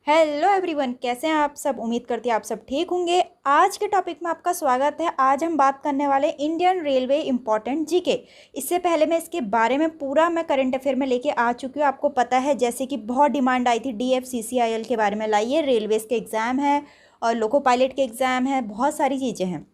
Hello everyone, कैसे हैं आप सब। उम्मीद करती है आप सब ठीक होंगे। आज के टॉपिक में आपका स्वागत है। आज हम बात करने वाले इंडियन रेलवे इम्पोर्टेंट जीके। इससे पहले मैं इसके बारे में पूरा करंट अफेयर में लेके आ चुकी हूँ। आपको पता है जैसे कि बहुत डिमांड आई थी DFCCIL के बारे में, लाइए रेलवेज़ के एग्ज़ाम है और लोको पायलट के एग्ज़ाम है, बहुत सारी चीज़ें हैं।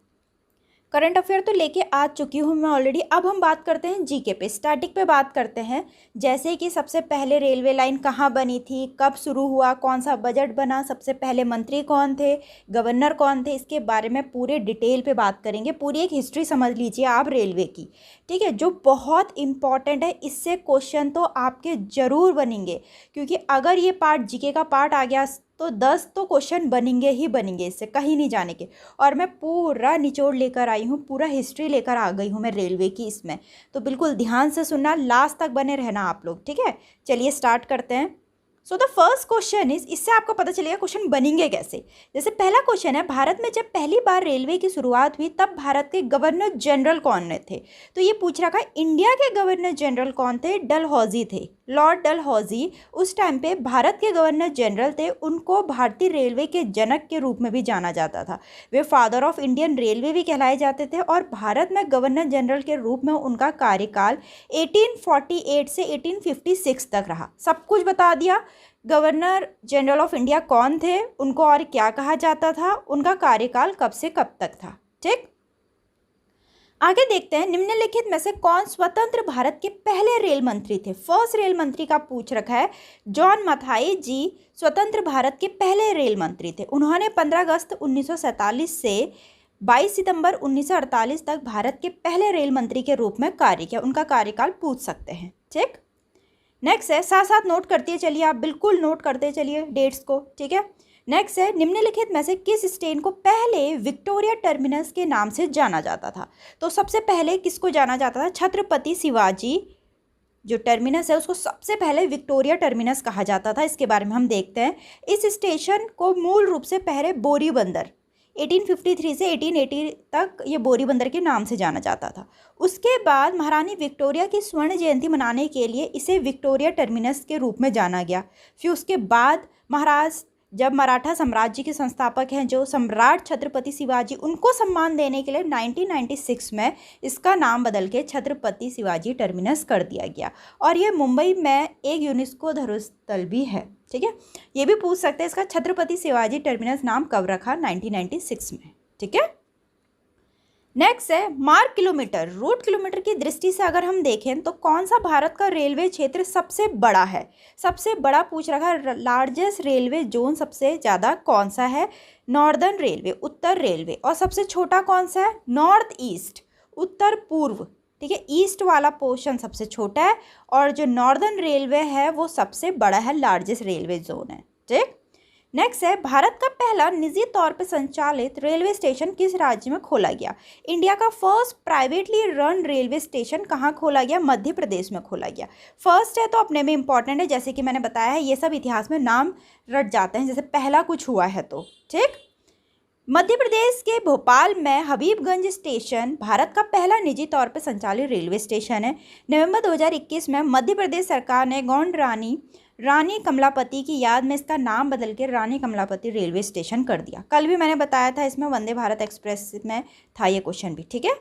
करंट अफेयर तो लेके आ चुकी हूँ मैं ऑलरेडी। अब हम बात करते हैं जीके पे, स्टैटिक पे बात करते हैं। जैसे कि सबसे पहले रेलवे लाइन कहाँ बनी थी, कब शुरू हुआ, कौन सा बजट बना, सबसे पहले मंत्री कौन थे, गवर्नर कौन थे, इसके बारे में पूरे डिटेल पे बात करेंगे। पूरी एक हिस्ट्री समझ लीजिए आप रेलवे की, ठीक है, जो बहुत इंपॉर्टेंट है। इससे क्वेश्चन तो आपके ज़रूर बनेंगे, क्योंकि अगर ये पार्ट जीके का पार्ट आ गया तो 10 तो क्वेश्चन बनेंगे ही बनेंगे, इससे कहीं नहीं जाने के। और मैं पूरा निचोड़ लेकर आई हूँ, पूरा हिस्ट्री लेकर आ गई हूँ मैं रेलवे की इसमें। तो बिल्कुल ध्यान से सुनना, लास्ट तक बने रहना आप लोग, ठीक है। चलिए स्टार्ट करते हैं। So the first question is, इससे आपको पता चलेगा क्वेश्चन बनेंगे कैसे। जैसे पहला क्वेश्चन है, भारत में जब पहली बार रेलवे की शुरुआत हुई तब भारत के गवर्नर जनरल कौन थे। तो ये पूछ रखा है, इंडिया के गवर्नर जनरल कौन थे। डलहौजी थे, लॉर्ड डलहौजी उस टाइम पे भारत के गवर्नर जनरल थे। उनको भारतीय रेलवे के जनक के रूप में भी जाना जाता था। वे फादर ऑफ इंडियन रेलवे भी कहलाए जाते थे। और भारत में गवर्नर जनरल के रूप में उनका कार्यकाल 1848 से 1856 तक रहा। सब कुछ बता दिया। गवर्नर जनरल ऑफ इंडिया कौन थे, उनको और क्या कहा जाता था, उनका कार्यकाल कब से कब तक था, ठीक। आगे देखते हैं, निम्नलिखित में से कौन स्वतंत्र भारत के पहले रेल मंत्री थे। फर्स्ट रेल मंत्री का पूछ रखा है। जॉन मथाई जी स्वतंत्र भारत के पहले रेल मंत्री थे। उन्होंने 15 अगस्त 1947 से 22 सितंबर 1948 तक भारत के पहले रेल मंत्री के रूप में कार्य किया। उनका कार्यकाल पूछ सकते हैं, ठीक। नेक्स्ट है, साथ साथ नोट करते चलिए, आप बिल्कुल नोट करते चलिए डेट्स को, ठीक है। नेक्स्ट है, निम्नलिखित में से किस स्टेशन को पहले विक्टोरिया टर्मिनस के नाम से जाना जाता था। तो सबसे पहले किसको जाना जाता था, छत्रपति शिवाजी जो टर्मिनस है उसको सबसे पहले विक्टोरिया टर्मिनस कहा जाता था। इसके बारे में हम देखते हैं। इस स्टेशन को मूल रूप से पहले बोरी बंदर 1853 से 1880 तक ये बोरी बंदर के नाम से जाना जाता था। उसके बाद महारानी विक्टोरिया की स्वर्ण जयंती मनाने के लिए इसे विक्टोरिया टर्मिनस के रूप में जाना गया। फिर उसके बाद महाराज जब मराठा साम्राज्य के संस्थापक हैं जो सम्राट छत्रपति शिवाजी, उनको सम्मान देने के लिए 1996 में इसका नाम बदल के छत्रपति शिवाजी टर्मिनस कर दिया गया। और ये मुंबई में एक यूनेस्को धरोहर भी है, ठीक है। ये भी पूछ सकते हैं इसका छत्रपति शिवाजी टर्मिनस नाम कब रखा, 1996 में, ठीक है। नेक्स्ट है, मार्ग किलोमीटर, रूट किलोमीटर की दृष्टि से अगर हम देखें तो कौन सा भारत का रेलवे क्षेत्र सबसे बड़ा है। सबसे बड़ा पूछ रखा है, लार्जेस्ट रेलवे जोन सबसे ज़्यादा कौन सा है। नॉर्दर्न रेलवे, उत्तर रेलवे। और सबसे छोटा कौन सा है, नॉर्थ ईस्ट, उत्तर पूर्व, ठीक है। ईस्ट वाला पोर्शन सबसे छोटा है और जो नॉर्दर्न रेलवे है वो सबसे बड़ा है, लार्जेस्ट रेलवे जोन है, ठीक। नेक्स्ट है, भारत का पहला निजी तौर पर संचालित रेलवे स्टेशन किस राज्य में खोला गया। इंडिया का first privately run railway station कहाँ खोला गया, मध्य प्रदेश में खोला गया। फर्स्ट है तो अपने में इंपॉर्टेंट है, जैसे कि मैंने बताया है ये सब इतिहास में नाम रट जाते हैं, जैसे पहला कुछ हुआ है तो, ठीक। मध्य प्रदेश के भोपाल में हबीबगंज स्टेशन भारत का पहला निजी तौर पर संचालित रेलवे स्टेशन है। नवंबर 2021 में मध्य प्रदेश सरकार ने गौंड रानी कमलापति की याद में इसका नाम बदल के रानी कमलापति रेलवे स्टेशन कर दिया। कल भी मैंने बताया था, इसमें वंदे भारत एक्सप्रेस में था ये क्वेश्चन भी, ठीक है।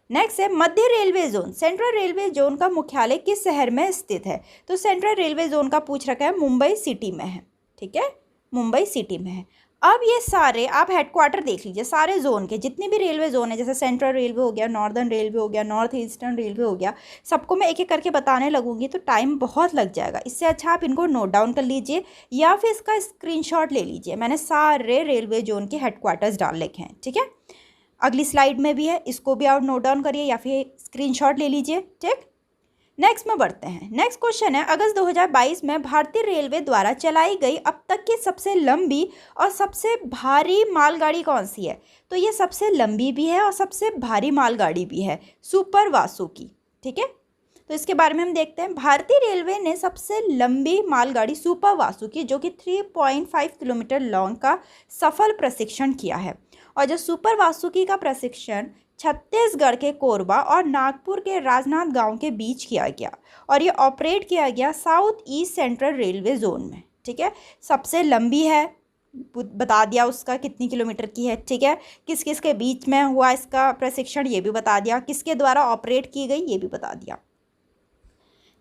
नेक्स्ट है, Madhya railway zone, central railway zone का मुख्यालय किस शहर में स्थित है। तो सेंट्रल रेलवे जोन का पूछ रखा है, मुंबई सिटी में है, ठीक है, मुंबई सिटी में है। अब ये सारे आप हेडक्वार्टर देख लीजिए, सारे जोन के जितने भी रेलवे जोन है, जैसे सेंट्रल रेलवे हो गया, नॉर्दर्न रेलवे हो गया, नॉर्थ ईस्टर्न रेलवे हो गया, सबको मैं एक एक करके बताने लगूंगी तो टाइम बहुत लग जाएगा। इससे अच्छा आप इनको नोट डाउन कर लीजिए या फिर इसका स्क्रीनशॉट ले लीजिए। मैंने सारे रेलवे जोन के हेडक्वार्टर्स डाल रखे हैं, ठीक है। अगली स्लाइड में भी है, इसको भी आप नोट डाउन करिए या फिर स्क्रीनशॉट ले लीजिए, ठीक। नेक्स्ट में बढ़ते हैं। नेक्स्ट क्वेश्चन है, अगस्त 2022 में भारतीय रेलवे द्वारा चलाई गई अब तक की सबसे लंबी और सबसे भारी मालगाड़ी कौन सी है। तो ये सबसे लंबी भी है और सबसे भारी मालगाड़ी भी है, सुपर वासुकी, ठीक है। तो इसके बारे में हम देखते हैं। भारतीय रेलवे ने सबसे लंबी मालगाड़ी सुपर वासुकी जो कि 3.5 किलोमीटर लॉन्ग का सफल प्रशिक्षण किया है। और जो सुपर वासुकी का प्रशिक्षण छत्तीसगढ़ के कोरबा और नागपुर के राजनांदगांव के बीच किया गया और ये ऑपरेट किया गया south east central railway zone में, ठीक है। सबसे लंबी है, बता दिया उसका कितनी किलोमीटर की है, ठीक है। किस किस के बीच में हुआ इसका प्रशिक्षण, ये भी बता दिया। किसके द्वारा ऑपरेट की गई, ये भी बता दिया।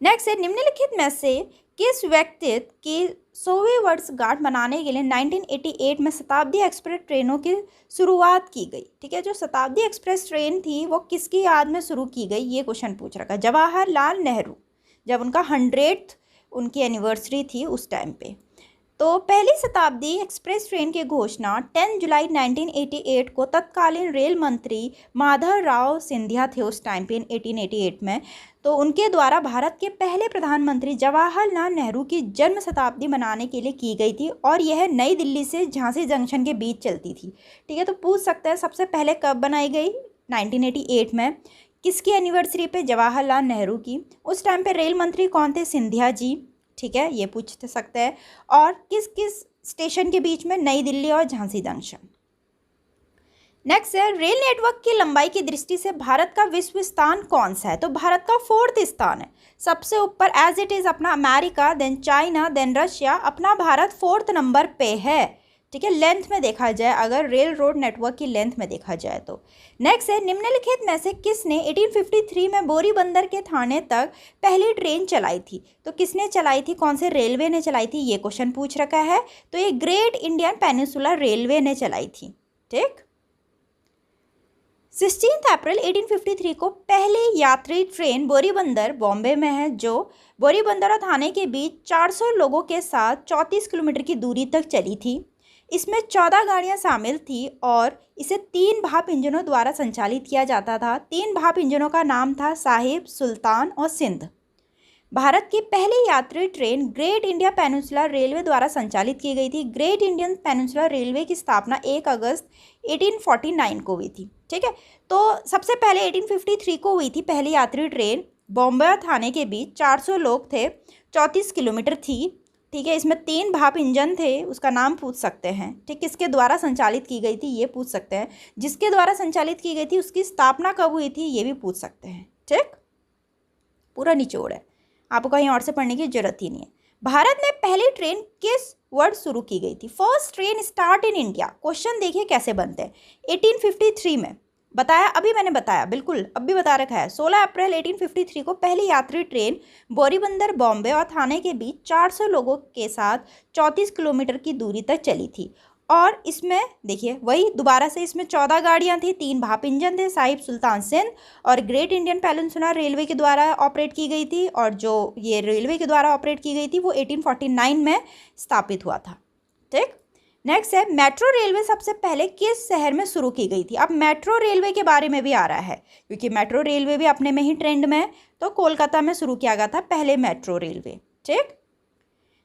नेक्स्ट है, निम्नलिखित में से किस व्यक्ति की 100वीं वर्षगांठ मनाने के लिए 1988 में शताब्दी एक्सप्रेस ट्रेनों की शुरुआत की गई, ठीक है। जो शताब्दी एक्सप्रेस ट्रेन थी वो किसकी याद में शुरू की गई, ये क्वेश्चन पूछ रखा है। जवाहरलाल नेहरू, जब उनका 100th उनकी एनिवर्सरी थी उस टाइम पे। तो पहली शताब्दी एक्सप्रेस ट्रेन की घोषणा 10 जुलाई 1988 को तत्कालीन रेल मंत्री माधवराव सिंधिया थे उस टाइम पे 1888 में। तो उनके द्वारा भारत के पहले प्रधानमंत्री जवाहरलाल नेहरू की जन्म शताब्दी मनाने के लिए की गई थी और यह नई दिल्ली से झांसी जंक्शन के बीच चलती थी, ठीक है। तो पूछ सकते हैं सबसे पहले कब बनाई गई, 1988 में। किसकी एनिवर्सरी पे, जवाहरलाल नेहरू की। उस टाइम पे रेल मंत्री कौन थे, सिंधिया जी, ठीक है, ये पूछ सकते हैं। और किस किस स्टेशन के बीच में, नई दिल्ली और झांसी जंक्शन। नेक्स्ट है, रेल नेटवर्क की लंबाई की दृष्टि से भारत का विश्व स्थान कौन सा है, तो भारत का 4th स्थान है। सबसे ऊपर एज इट इज़ अपना America, then China, then Russia, अपना भारत 4th नंबर पे है, ठीक है, लेंथ में देखा जाए, अगर रेल रोड नेटवर्क की लेंथ में देखा जाए तो। नेक्स्ट है, निम्नलिखित में से किसने 1853 में बोरीबंदर के थाने तक पहली ट्रेन चलाई थी, तो किसने चलाई थी, कौन से रेलवे ने चलाई थी, ये क्वेश्चन पूछ रखा है। तो ये ग्रेट इंडियन पेनिनसुलर रेलवे ने चलाई थी, ठीक। 16 अप्रैल 1853 को पहली यात्री ट्रेन बोरीबंदर, बॉम्बे में है, जो बोरीबंदर और थाने के बीच 400 लोगों के साथ 34 किलोमीटर की दूरी तक चली थी। इसमें 14 गाड़ियां शामिल थी और इसे 3 भाप इंजनों द्वारा संचालित किया जाता था। 3 भाप इंजनों का नाम था साहिब, सुल्तान और सिंध। भारत की पहली यात्री train great India peninsular railway द्वारा संचालित की गई थी। ग्रेट इंडियन पेनिनसुलर रेलवे की स्थापना 1 अगस्त 1849 को हुई थी, ठीक है। तो सबसे पहले 1853 को हुई थी पहली यात्री ट्रेन, बॉम्बे और थाने के बीच, 400 लोग थे, 34 किलोमीटर थी, ठीक है। इसमें 3 भाप इंजन थे, उसका नाम पूछ सकते हैं, ठीक। किसके द्वारा संचालित की गई थी, ये पूछ सकते हैं। जिसके द्वारा संचालित की गई थी उसकी स्थापना कब हुई थी, ये भी पूछ सकते हैं, ठीक। पूरा निचोड़ है, आपको कहीं और से पढ़ने की जरूरत ही नहीं है। भारत में पहली ट्रेन किस वर्ष शुरू की गई थी, first train start in India. Question देखिए कैसे बनते हैं। 1853 में बताया, अभी मैंने बताया, बिल्कुल अब भी बता रखा है। 16 अप्रैल 1853 को पहली यात्री ट्रेन बोरीबंदर, बॉम्बे और थाने के बीच 400 लोगों के साथ 34 किलोमीटर की दूरी तक चली थी। और इसमें देखिए वही दोबारा से, इसमें 14 गाड़ियां थी, 3 भाप इंजन थे, साहिब, सुल्तान, सिंध, और ग्रेट इंडियन पेनिनसुलर रेलवे के द्वारा ऑपरेट की गई थी। और जो ये रेलवे के द्वारा ऑपरेट की गई थी वो 1849 में स्थापित हुआ था, ठीक। नेक्स्ट है, मेट्रो रेलवे सबसे पहले किस शहर में शुरू की गई थी। अब मेट्रो रेलवे के बारे में भी आ रहा है, क्योंकि मेट्रो रेलवे भी अपने में ही ट्रेंड में है। तो कोलकाता में शुरू किया गया था पहले मेट्रो रेलवे, ठीक।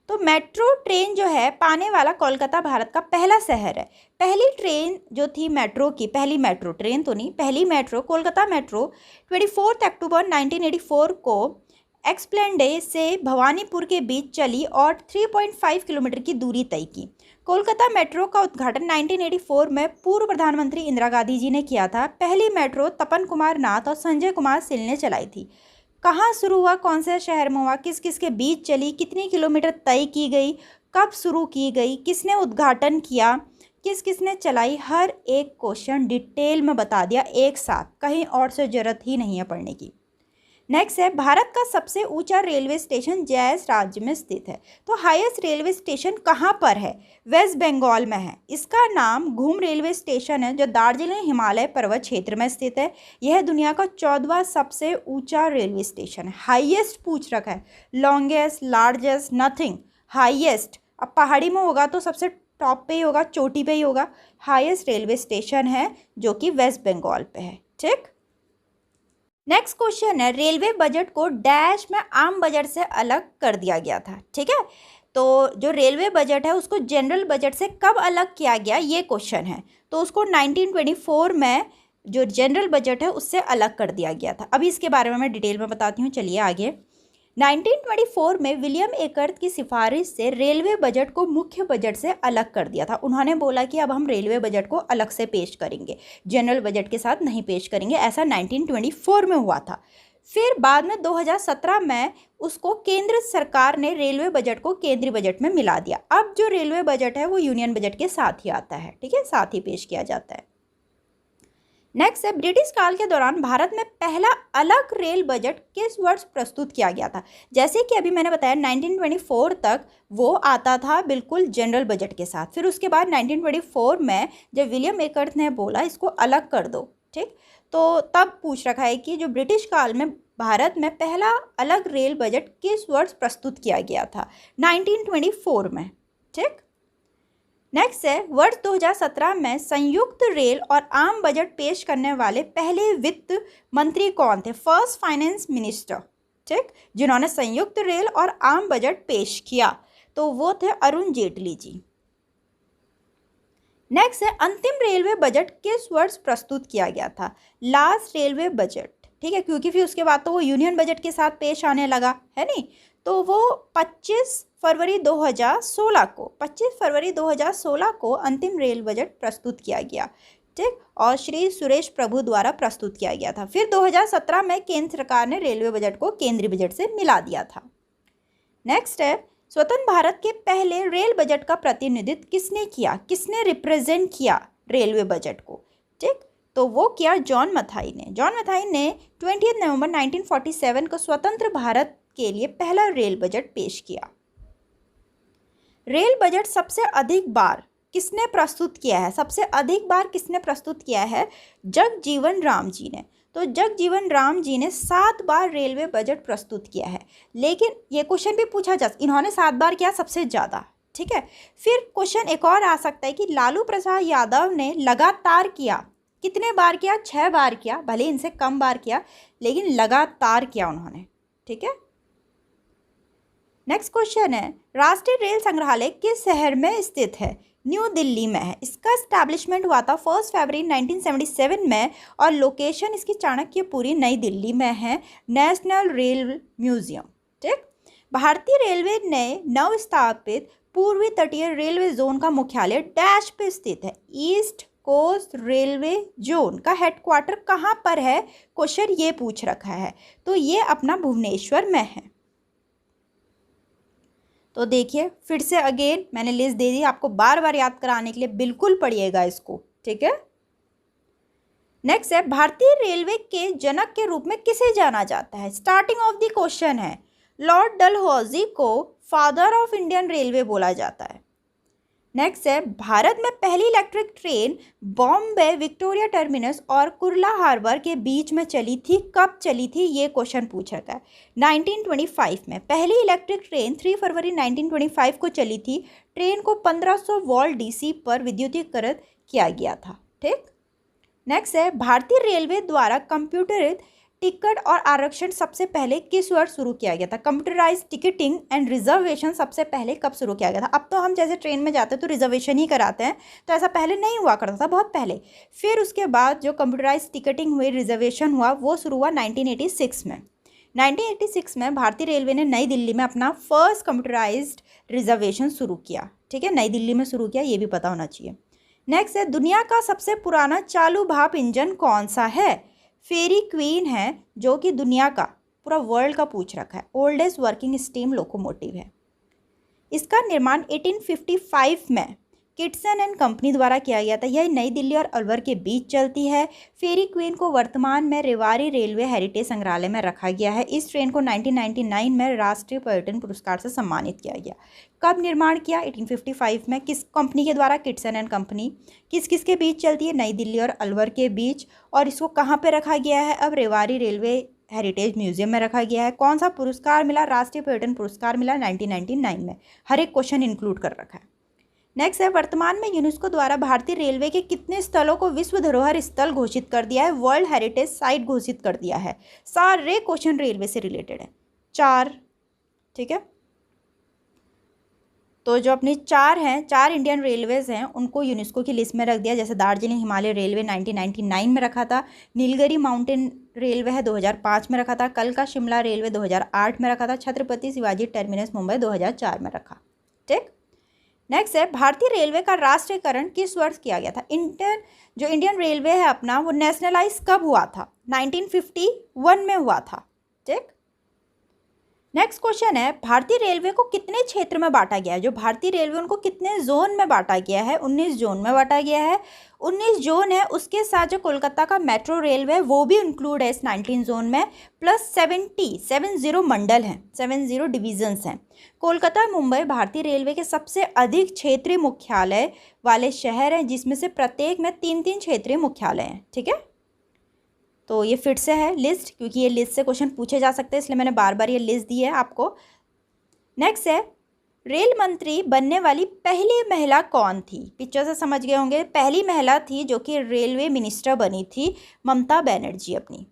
तो मेट्रो ट्रेन जो है पाने वाला कोलकाता भारत का पहला शहर है। पहली ट्रेन जो थी मेट्रो की, पहली मेट्रो ट्रेन तो नहीं, पहली मेट्रो कोलकाता मेट्रो 24 अक्टूबर 1984 को एक्सप्लेंडे से भवानीपुर के बीच चली और 3.5 किलोमीटर की दूरी तय की। कोलकाता मेट्रो का उद्घाटन 1984 में पूर्व प्रधानमंत्री इंदिरा गांधी जी ने किया था। पहली मेट्रो तपन कुमार नाथ और संजय कुमार सिल ने चलाई थी। कहाँ शुरू हुआ, कौन से शहर में हुआ, किस किस के बीच चली, कितनी किलोमीटर तय की गई, कब शुरू की गई, किसने उद्घाटन किया, किस किसने चलाई, हर एक क्वेश्चन डिटेल में बता दिया एक साथ, कहीं और से जरूरत ही नहीं है पढ़ने की। नेक्स्ट है, भारत का सबसे ऊंचा रेलवे स्टेशन जैस राज्य में स्थित है। तो हाईएस्ट रेलवे स्टेशन कहाँ पर है, वेस्ट बंगाल में है। इसका नाम घूम रेलवे स्टेशन है, जो दार्जिलिंग हिमालय पर्वत क्षेत्र में स्थित है। यह दुनिया का 14वां सबसे ऊंचा रेलवे स्टेशन है। हाईएस्ट पूछ रखा है, लॉन्गेस्ट, लार्जेस्ट, नथिंग, हाईएस्ट। अब पहाड़ी में होगा तो सबसे टॉप पे ही होगा, चोटी पे ही होगा। हाईएस्ट रेलवे स्टेशन है जो कि वेस्ट बंगाल पे है, ठीक। नेक्स्ट क्वेश्चन है, रेलवे बजट को डैश में आम बजट से अलग कर दिया गया था, ठीक है। तो जो रेलवे बजट है उसको जनरल बजट से कब अलग किया गया, ये क्वेश्चन है। तो उसको 1924 में जो जनरल बजट है उससे अलग कर दिया गया था। अभी इसके बारे में मैं डिटेल में बताती हूँ, चलिए आगे। 1924 में विलियम एकर्थ की सिफारिश से रेलवे बजट को मुख्य बजट से अलग कर दिया था। उन्होंने बोला कि अब हम रेलवे बजट को अलग से पेश करेंगे, जनरल बजट के साथ नहीं पेश करेंगे। ऐसा 1924 में हुआ था। फिर बाद में 2017 में उसको केंद्र सरकार ने रेलवे बजट को केंद्रीय बजट में मिला दिया। अब जो रेलवे बजट है वो यूनियन बजट के साथ ही आता है, ठीक है, साथ ही पेश किया जाता है। नेक्स्ट है, ब्रिटिश काल के दौरान भारत में पहला अलग रेल बजट किस वर्ष प्रस्तुत किया गया था। जैसे कि अभी मैंने बताया 1924 तक वो आता था बिल्कुल जनरल बजट के साथ। फिर उसके बाद 1924 में जब विलियम एकर्थ ने बोला इसको अलग कर दो, ठीक, तो तब पूछ रखा है कि जो ब्रिटिश काल में भारत में पहला अलग रेल बजट किस वर्ष प्रस्तुत किया गया था, 1924 में, ठीक। नेक्स्ट है, वर्ष 2017 में संयुक्त रेल और आम बजट पेश करने वाले पहले वित्त मंत्री कौन थे, फर्स्ट फाइनेंस मिनिस्टर, ठीक, जिन्होंने संयुक्त रेल और आम बजट पेश किया, तो वो थे अरुण जेटली जी। नेक्स्ट है, अंतिम रेलवे बजट किस वर्ष प्रस्तुत किया गया था, लास्ट रेलवे बजट, ठीक है, क्योंकि फिर उसके बाद तो वो यूनियन बजट के साथ पेश आने लगा है नहीं, तो वो 25 फरवरी 2016 को अंतिम रेल बजट प्रस्तुत किया गया, ठीक, और श्री सुरेश प्रभु द्वारा प्रस्तुत किया गया था। फिर 2017 में केंद्र सरकार ने रेलवे बजट को केंद्रीय बजट से मिला दिया था। नेक्स्ट है, स्वतंत्र भारत के पहले रेल बजट का प्रतिनिधित्व किसने किया, किसने रिप्रेजेंट किया रेलवे बजट को, ठीक, तो वो किया जॉन मथाई ने। जॉन मथाई ने 20 नवंबर 1947 को स्वतंत्र भारत के लिए पहला रेल बजट पेश किया। रेल बजट सबसे अधिक बार किसने प्रस्तुत किया है, सबसे अधिक बार किसने प्रस्तुत किया है, जगजीवन राम जी ने। तो जगजीवन राम जी ने 7 बार रेलवे बजट प्रस्तुत किया है। लेकिन ये क्वेश्चन भी पूछा जा, इन्होंने 7 बार किया सबसे ज़्यादा, ठीक है। फिर क्वेश्चन एक और आ सकता है कि लालू प्रसाद यादव ने लगातार किया, कितने बार किया, 6 बार किया, भले इनसे कम बार किया लेकिन लगातार किया उन्होंने, ठीक है। नेक्स्ट क्वेश्चन है, राष्ट्रीय रेल संग्रहालय किस शहर में स्थित है, न्यू दिल्ली में है। इसका एस्टैब्लिशमेंट हुआ था 1 फरवरी 1977 में और लोकेशन इसकी चाणक्यपुरी नई दिल्ली में है, नेशनल रेल म्यूजियम, ठीक। भारतीय रेलवे ने नव स्थापित पूर्वी तटीय रेलवे जोन का मुख्यालय डैश पे स्थित है, ईस्ट कोस्ट रेलवे जोन का हेडक्वार्टर कहाँ पर है, क्वेश्चन ये पूछ रखा है, तो ये अपना भुवनेश्वर में है। तो देखिए फिर से अगेन मैंने लिस्ट दे दी, आपको बार बार याद कराने के लिए, बिल्कुल पढ़िएगा इसको, ठीक है। नेक्स्ट है, भारतीय रेलवे के जनक के रूप में किसे जाना जाता है, स्टार्टिंग ऑफ द क्वेश्चन है, लॉर्ड डलहौजी को फादर ऑफ इंडियन रेलवे बोला जाता है। नेक्स्ट है, भारत में पहली electric train Bombay Victoria terminus और कुर्ला हार्बर के बीच में चली थी, कब चली थी, ये क्वेश्चन पूछ रखा है, 1925 में। पहली इलेक्ट्रिक ट्रेन 3 फरवरी 1925 को चली थी। ट्रेन को 1500 वोल्ट डीसी पर विद्युतीकृत किया गया था, ठीक। नेक्स्ट है, भारतीय रेलवे द्वारा कंप्यूटरित टिकट और आरक्षण सबसे पहले किस वर्ष शुरू किया गया था, कंप्यूटराइज टिकटिंग एंड रिजर्वेशन सबसे पहले कब शुरू किया गया था। अब तो हम जैसे ट्रेन में जाते हैं तो रिजर्वेशन ही कराते हैं, तो ऐसा पहले नहीं हुआ करता था, बहुत पहले। फिर उसके बाद जो कंप्यूटराइज टिकटिंग हुई, रिजर्वेशन हुआ, वो शुरू हुआ 1986 में। 1986 में भारतीय रेलवे ने नई दिल्ली में अपना फर्स्ट कंप्यूटराइज्ड रिजर्वेशन शुरू किया, ठीक है, नई दिल्ली में शुरू किया, ये भी पता होना चाहिए। नेक्स्ट है, दुनिया का सबसे पुराना चालू भाप इंजन कौन सा है, फेरी क्वीन है, जो कि दुनिया का पूरा वर्ल्ड का पूछ रखा है, ओल्डेस्ट वर्किंग स्टीम लोकोमोटिव है। इसका निर्माण 1855 में किटसन एंड कंपनी द्वारा किया गया था। यह नई दिल्ली और अलवर के बीच चलती है। फेरी क्वीन को वर्तमान में रेवाड़ी रेलवे हेरिटेज संग्रहालय में रखा गया है। इस ट्रेन को 1999 में राष्ट्रीय पर्यटन पुरस्कार से सम्मानित किया गया। कब निर्माण किया, 1855 में। किस कंपनी के द्वारा, किटसन एंड कंपनी। किस किस के बीच चलती है, नई दिल्ली और अलवर के बीच। और इसको कहाँ पर रखा गया है, अब रेवाड़ी रेलवे हेरिटेज म्यूजियम में रखा गया है। कौन सा पुरस्कार मिला, राष्ट्रीय पर्यटन पुरस्कार मिला 1999 में। हर एक क्वेश्चन इंक्लूड कर रखा है। नेक्स्ट है, वर्तमान में यूनेस्को द्वारा भारतीय रेलवे के कितने स्थलों को विश्व धरोहर स्थल घोषित कर दिया है, वर्ल्ड हेरिटेज साइट घोषित कर दिया है। सारे क्वेश्चन रेलवे से रिलेटेड है, 4, ठीक है। तो जो अपनी 4 इंडियन रेलवेज हैं उनको यूनेस्को की लिस्ट में रख दिया। जैसे दार्जिलिंग हिमालय रेलवे 1999 में रखा था, नीलगिरी माउंटेन रेलवे है 2005 में रखा था, कलका शिमला रेलवे 2008 में रखा था, छत्रपति शिवाजी टर्मिनस मुंबई 2004 में रखा, ठीक। नेक्स्ट है, भारतीय रेलवे का राष्ट्रीयकरण किस वर्ष किया गया था। इंडियन रेलवे है अपना, वो नेशनलाइज कब हुआ था, 1951 में हुआ था, ठीक। नेक्स्ट क्वेश्चन है, भारतीय रेलवे को कितने क्षेत्र में बांटा गया है? जो भारतीय रेलवे उनको कितने जोन में बांटा गया है? 19 जोन में बांटा गया है। 19 जोन है, उसके साथ जो कोलकाता का मेट्रो रेलवे है वो भी इंक्लूड है इस 19 जोन में, प्लस 70 मंडल हैं, 70 डिविजन्स हैं। कोलकाता मुंबई भारतीय रेलवे के सबसे अधिक क्षेत्रीय मुख्यालय वाले शहर हैं, जिसमें से प्रत्येक में 3-3 क्षेत्रीय मुख्यालय हैं। ठीक है, तो ये फिर से है लिस्ट, क्योंकि ये लिस्ट से क्वेश्चन पूछे जा सकते हैं, इसलिए मैंने बार बार ये लिस्ट दी है आपको। नेक्स्ट है, रेल मंत्री बनने वाली पहली महिला कौन थी? पिक्चर से समझ गए होंगे, पहली महिला थी जो कि रेलवे मिनिस्टर बनी थी, ममता बनर्जी अपनी।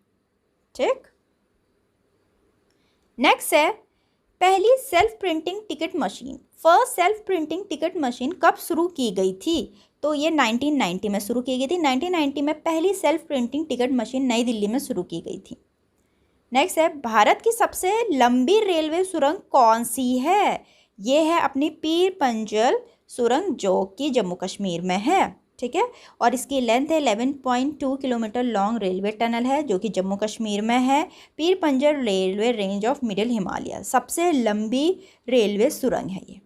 ठीक। नेक्स्ट है, पहली self printing ticket machine, first self printing ticket machine कब शुरू की गई थी? तो ये 1990 में शुरू की गई थी। 1990 में पहली सेल्फ प्रिंटिंग टिकट मशीन नई दिल्ली में शुरू की गई थी। नेक्स्ट है, भारत की सबसे लंबी रेलवे सुरंग कौन सी है? ये है अपनी पीर पंजल सुरंग, जो कि जम्मू कश्मीर में है। ठीक है, और इसकी लेंथ है 11.2 किलोमीटर लॉन्ग रेलवे टनल है, जो कि जम्मू कश्मीर में है। पीर Panjal railway range of middle Himalaya, सबसे लंबी रेलवे सुरंग है ये।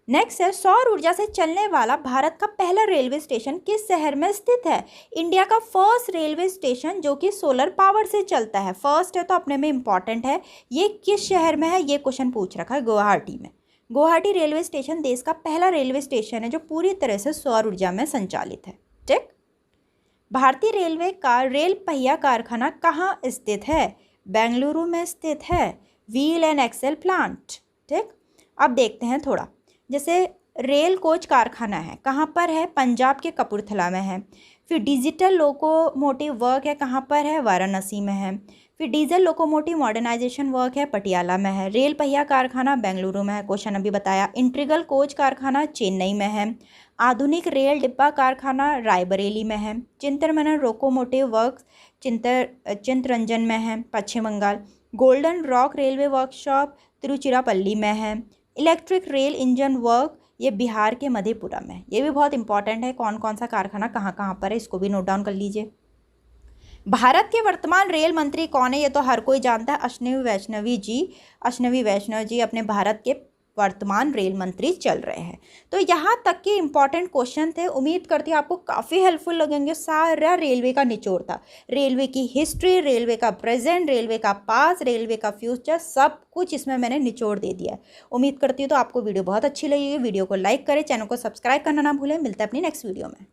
नेक्स्ट है, सौर ऊर्जा से चलने वाला भारत का पहला रेलवे स्टेशन किस शहर में स्थित है? इंडिया का फर्स्ट रेलवे स्टेशन जो कि सोलर पावर से चलता है, फर्स्ट है तो अपने में इंपॉर्टेंट है। ये किस शहर में है? ये क्वेश्चन पूछ रखा है, गुवाहाटी में। गुवाहाटी रेलवे स्टेशन देश का पहला रेलवे स्टेशन है जो पूरी तरह से सौर ऊर्जा में संचालित है। ठीक। भारतीय रेलवे का रेल पहिया कारखाना कहाँ स्थित है? बेंगलुरु में स्थित है, व्हील एंड एक्सेल प्लांट। ठीक। अब देखते हैं थोड़ा, जैसे रेल कोच कारखाना है, कहाँ पर है? पंजाब के कपूरथला में है। फिर डिजिटल लोकोमोटिव वर्क है, कहाँ पर है? वाराणसी में है। फिर डीजल लोकोमोटिव मॉडर्नाइजेशन वर्क है, पटियाला में है। रेल पहिया कारखाना बेंगलुरु में है, क्वेश्चन अभी बताया। इंटीग्रल कोच कारखाना चेन्नई में है। आधुनिक रेल डिब्बा कारखाना रायबरेली में है। चिंतरमनन लोकोमोटिव वर्क चिंतरंजन में है, Paschim Bengal. Golden rock railway workshop Tiruchirappalli में है। इलेक्ट्रिक रेल इंजन वर्क ये बिहार के मधेपुरा में। ये भी बहुत इंपॉर्टेंट है, कौन कौन सा कारखाना कहाँ कहाँ पर है, इसको भी नोट डाउन कर लीजिए। भारत के वर्तमान रेल मंत्री कौन है? ये तो हर कोई जानता है, अश्विनी वैष्णवी जी। अश्विनी वैष्णव जी अपने भारत के वर्तमान रेल मंत्री चल रहे हैं। तो यहाँ तक के इंपॉर्टेंट क्वेश्चन थे, उम्मीद करती हूँ आपको काफ़ी हेल्पफुल लगेंगे। सारा रेलवे का निचोड़ था, रेलवे की हिस्ट्री, रेलवे का प्रेजेंट, रेलवे का पास्ट, रेलवे का फ्यूचर, सब कुछ इसमें मैंने निचोड़ दे दिया है। उम्मीद करती हूँ तो आपको वीडियो बहुत अच्छी लगेगी। वीडियो को लाइक करें, चैनल को सब्सक्राइब करना ना भूलें। मिलता है अपनी नेक्स्ट वीडियो में।